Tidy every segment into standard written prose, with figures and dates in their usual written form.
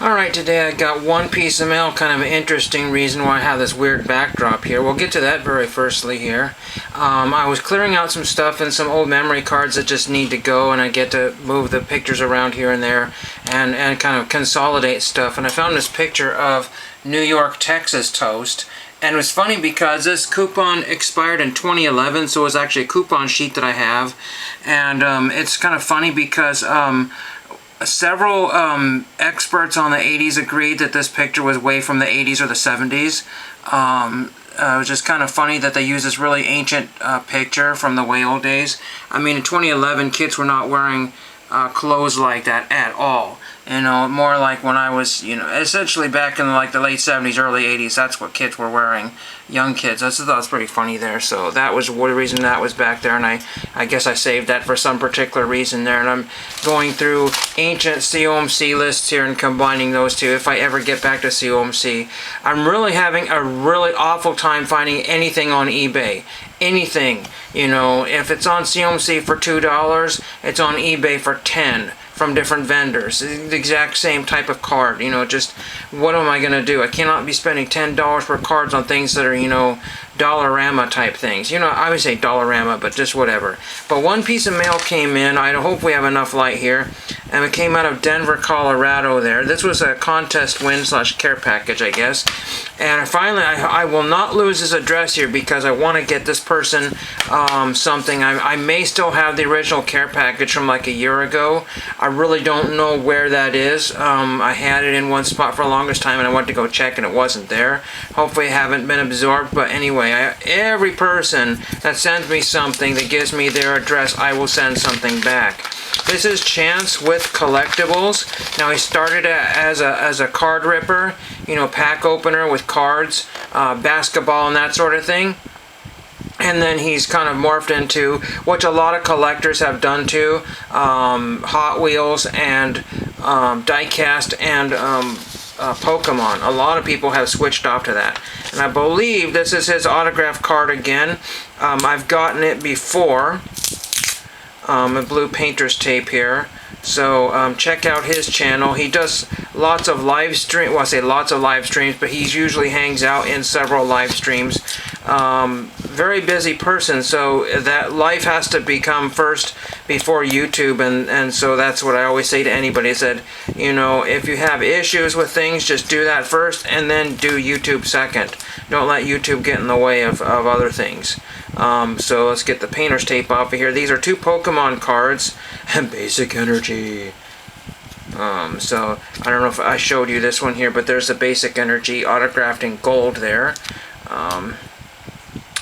Alright, today I got one piece of mail, kind of an interesting reason why I have this weird backdrop here. We'll get to that very firstly here. I was clearing out some stuff and some old memory cards that just need to go, and I get to move the pictures around here and there and kind of consolidate stuff. And I found this picture of New York, Texas toast. And it was funny because this coupon expired in 2011, so it was actually a coupon sheet that I have. And it's kind of funny because several experts on the 80s agreed that this picture was way from the 80s or the 70s. It was just kind of funny that they used this really ancient picture from the way old days. I mean, in 2011, kids were not wearing clothes like that at all. You know, more like when I was, essentially back in like the late 70s, early 80s, that's what kids were wearing, young kids. I thought it was pretty funny there, so that was the reason that was back there, and I guess I saved that for some particular reason there, and I'm going through ancient COMC lists here and combining those two if I ever get back to COMC. I'm really having a really awful time finding anything on eBay. Anything, if it's on COMC for $2, it's on eBay for $10. From different vendors, the exact same type of card. Just what am I going to do? I cannot be spending $10 for cards on things that are, Dollarama type things. I would say Dollarama, but just whatever. But one piece of mail came in. I hope we have enough light here. And it came out of Denver, Colorado there. This was a contest win / care package, I guess. And finally, I will not lose this address here because I want to get this person something. I may still have the original care package from like a year ago. I really don't know where that is. I had it in one spot for the longest time and I went to go check and it wasn't there. Hopefully it haven't been absorbed, but anyway, every person that sends me something that gives me their address, I will send something back. This is Chance with Collectibles. Now he started as a card ripper, pack opener with cards, basketball and that sort of thing. And then he's kind of morphed into, which a lot of collectors have done too, Hot Wheels and die-cast and Pokemon. A lot of people have switched off to that. And I believe this is his autograph card again. I've gotten it before. A blue painter's tape here. So check out his channel. He does lots of live streams. Well, I say lots of live streams, but he usually hangs out in several live streams. Very busy person, so that life has to become first before YouTube, and so that's what I always say to anybody. I said, if you have issues with things, just do that first, and then do YouTube second. Don't let YouTube get in the way of other things. So let's get the painter's tape off of here. These are 2 Pokemon cards and basic energy. So I don't know if I showed you this one here, but there's the basic energy autographed in gold there.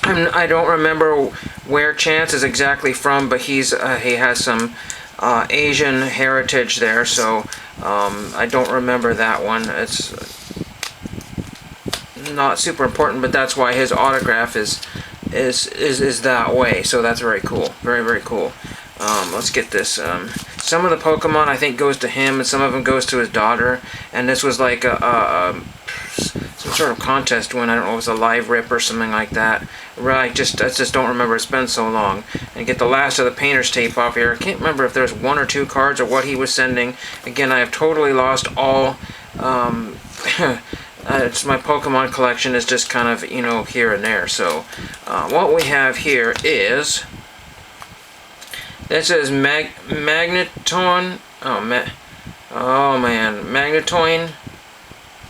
I don't remember where Chance is exactly from, but he has some Asian heritage there, so I don't remember that one. It's not super important, but that's why his autograph is that way. So that's very cool, very, very cool. Let's get this. Some of the Pokemon I think goes to him, and some of them goes to his daughter. And this was like some sort of contest win. I don't know if it was a live rip or something like that. Right, I just don't remember. It's been so long. And get the last of the painter's tape off here. I can't remember if there's 1 or 2 cards or what he was sending. Again, I have totally lost all. It's my Pokemon collection is just kind of here and there. So what we have here is. This is Magneton. Oh man, Magnetoin.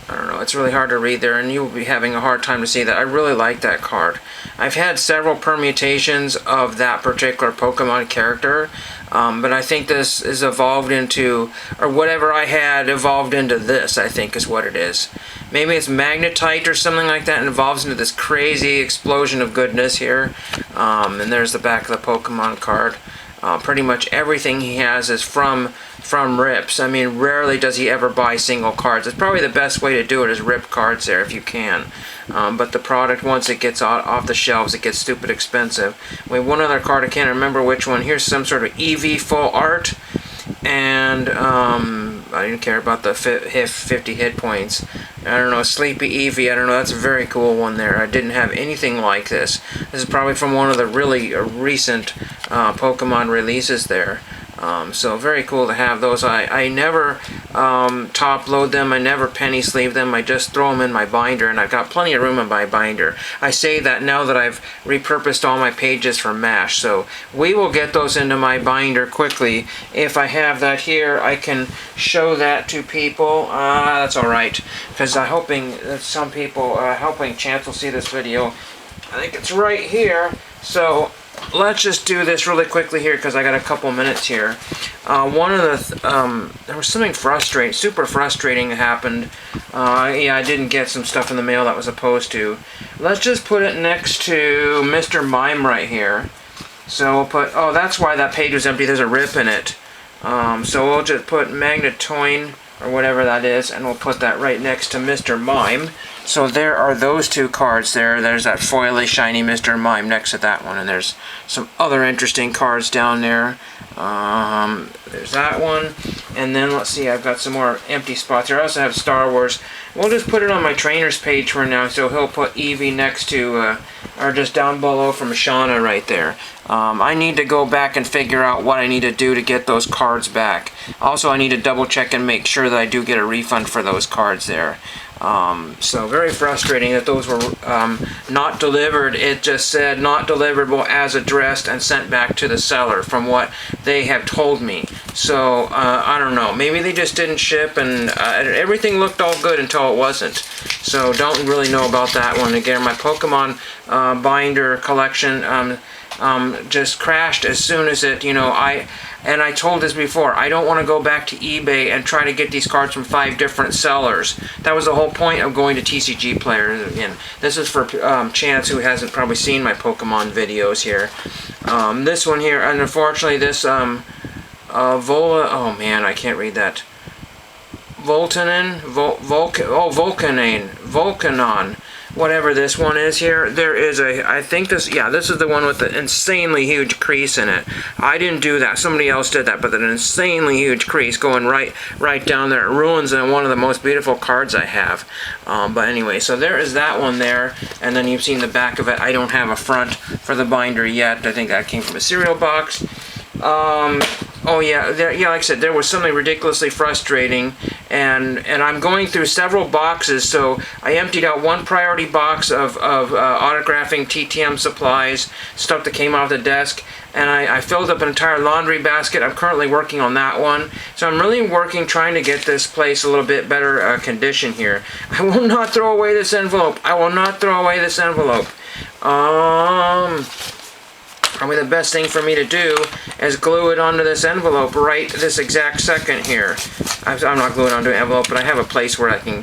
I don't know, it's really hard to read there, and you'll be having a hard time to see that. I really like that card. I've had several permutations of that particular Pokemon character, but I think this is evolved into, or whatever I had evolved into this, I think is what it is. Maybe it's Magnetite or something like that, and evolves into this crazy explosion of goodness here. And there's the back of the Pokemon card. Pretty much everything he has is from rips. I mean, rarely does he ever buy single cards. It's probably the best way to do it is rip cards there if you can. But the product, once it gets off the shelves, it gets stupid expensive. We have one other card, I can't remember which one. Here's some sort of EV full art. And I didn't care about the 50 hit points. I don't know, Sleepy Eevee, I don't know, that's a very cool one there. I didn't have anything like this. This is probably from one of the really recent Pokemon releases there. So very cool to have those. I never top load them. I never penny sleeve them. I just throw them in my binder, and I've got plenty of room in my binder. I say that now that I've repurposed all my pages for MASH. So we will get those into my binder quickly. If I have that here, I can show that to people. That's all right, because I'm hoping that some people, hoping Chance will see this video. I think it's right here. So let's just do this really quickly here because I got a couple minutes here. One of the, there was something frustrating, super frustrating that happened. Yeah, I didn't get some stuff in the mail that was supposed to. Let's just put it next to Mr. Mime right here. So we'll put, oh, that's why that page was empty. There's a rip in it. So we'll just put Magnetoin, or whatever that is, and we'll put that right next to Mr. Mime. So there are those two cards there. There's that foily, shiny Mr. Mime next to that one, and there's some other interesting cards down there. There's that one, and then let's see, I've got some more empty spots here. I also have Star Wars. We'll just put it on my trainer's page for now, so he'll put Eevee next to, or just down below from Shauna right there. I need to go back and figure out what I need to do to get those cards back. Also, I need to double check and make sure that I do get a refund for those cards there. So very frustrating that those were not delivered. It just said not deliverable as addressed and sent back to the seller from what they have told me. So I don't know, maybe they just didn't ship, and everything looked all good until it wasn't. So don't really know about that one. Again, my Pokemon binder collection just crashed as soon as it, and I told this before, I don't want to go back to eBay and try to get these cards from 5 different sellers. That was the whole point of going to TCG Players. Again, this is for Chance, who hasn't probably seen my Pokemon videos here. This one here, and unfortunately this Vola, oh man, I can't read that. Volcanon, whatever this one is here, there is a, I think this, yeah, this is the one with the insanely huge crease in it. I didn't do that, somebody else did that, but an insanely huge crease going right down there. It ruins one of the most beautiful cards I have. But anyway, so there is that one there, and then you've seen the back of it. I don't have a front for the binder yet. I think that came from a cereal box. Oh yeah, like I said, there was something ridiculously frustrating, and I'm going through several boxes. So I emptied out one priority box of autographing TTM supplies, stuff that came off the desk, and I filled up an entire laundry basket. I'm currently working on that one. So I'm really trying to get this place a little bit better condition here. I will not throw away this envelope. I will not throw away this envelope. Probably the best thing for me to do is glue it onto this envelope right this exact second here. I'm not gluing it onto an envelope, but I have a place where I can...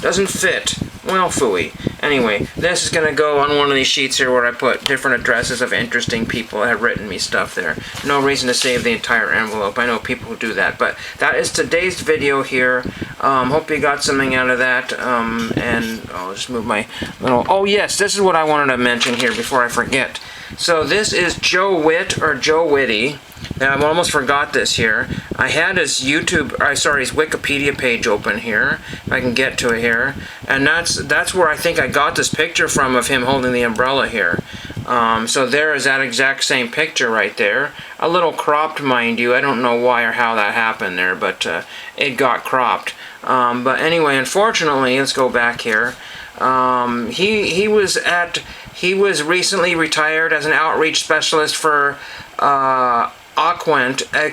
doesn't fit. Well, phooey. Anyway, this is going to go on one of these sheets here where I put different addresses of interesting people that have written me stuff there. No reason to save the entire envelope. I know people who do that, but that is today's video here. Hope you got something out of that. And I'll just move my little... Oh, yes, this is what I wanted to mention here before I forget. So this is Joe Witt, or Joe Witty. Now, I almost forgot this here. I had his his Wikipedia page open here, if I can get to it here. And that's where I think I got this picture from of him holding the umbrella here. So there is that exact same picture right there. A little cropped, mind you. I don't know why or how that happened there, but it got cropped. But anyway, unfortunately, let's go back here. He was recently retired as an outreach specialist for Aquent, a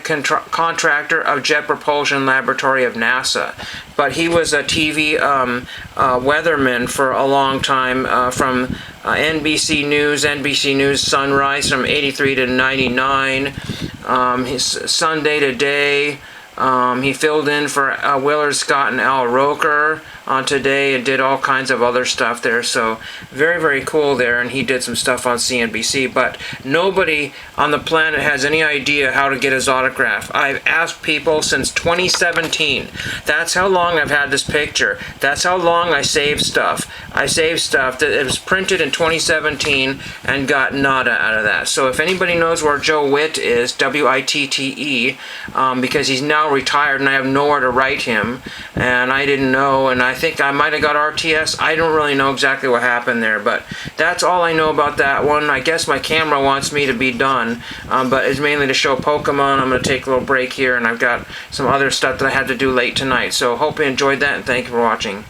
contractor of Jet Propulsion Laboratory of NASA. But he was a TV weatherman for a long time from NBC News Sunrise from 83 to 99, his Sunday Today. He filled in for Willard Scott and Al Roker on Today and did all kinds of other stuff there. So very, very cool there. And he did some stuff on CNBC. But nobody on the planet has any idea how to get his autograph. I've asked people since 2017. That's how long I've had this picture. That's how long I saved stuff. I saved stuff that it was printed in 2017 and got nada out of that. So if anybody knows where Joe Witt is, W-I-T-T-E, because he's now retired and I have nowhere to write him, and I didn't know, and I think I might have got RTS. I don't really know exactly what happened there, but that's all I know about that one. I guess my camera wants me to be done, but it's mainly to show Pokemon. I'm going to take a little break here, and I've got some other stuff that I had to do late tonight. So hope you enjoyed that, and thank you for watching.